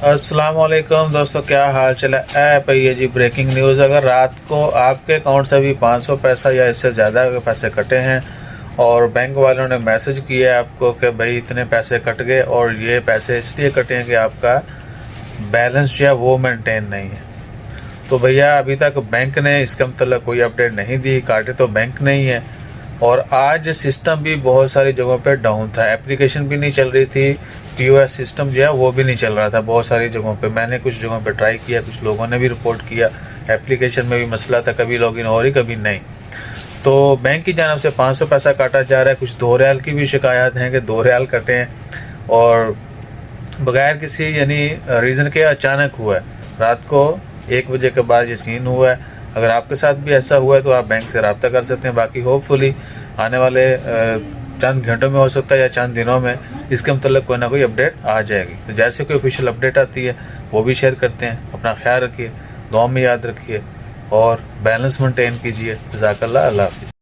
अस्सलाम वालेकुम दोस्तों, क्या हाल चला ऐप है ये जी। ब्रेकिंग न्यूज़, अगर रात को आपके अकाउंट से भी 500 पैसा या इससे ज़्यादा के पैसे कटे हैं और बैंक वालों ने मैसेज किया है आपको कि भाई इतने पैसे कट गए और ये पैसे इसलिए कटे हैं कि आपका बैलेंस जो है वो मेंटेन नहीं है, तो भैया अभी तक बैंक ने इसका मतलब कोई अपडेट नहीं दी। काटे तो बैंक नहीं है और आज सिस्टम भी बहुत सारी जगहों पे डाउन था, एप्लीकेशन भी नहीं चल रही थी, पीओएस सिस्टम जो है वो भी नहीं चल रहा था बहुत सारी जगहों पे। मैंने कुछ जगहों पे ट्राई किया, कुछ लोगों ने भी रिपोर्ट किया, एप्लीकेशन में भी मसला था, कभी लॉगिन हो रही कभी नहीं। तो बैंक की जानब से 500 पैसा काटा जा रहा है। कुछ 2 रियाल की भी शिकायत हैं कि 2 रियाल कटे हैं और बगैर किसी यानी रीज़न के अचानक हुआ है। रात को 1 बजे के बाद ये सीन हुआ है। अगर आपके साथ भी ऐसा हुआ है तो आप बैंक से रब्ता कर सकते हैं। बाकी होपफुली आने वाले चंद घंटों में हो सकता है या चंद दिनों में इसके मतलब कोई ना कोई अपडेट आ जाएगी। तो जैसे कोई ऑफिशियल अपडेट आती है वो भी शेयर करते हैं। अपना ख्याल रखिए, दुआ में याद रखिए और बैलेंस मेंटेन कीजिए। जज़ाकल्लाह, अल्लाह हाफ़िज़।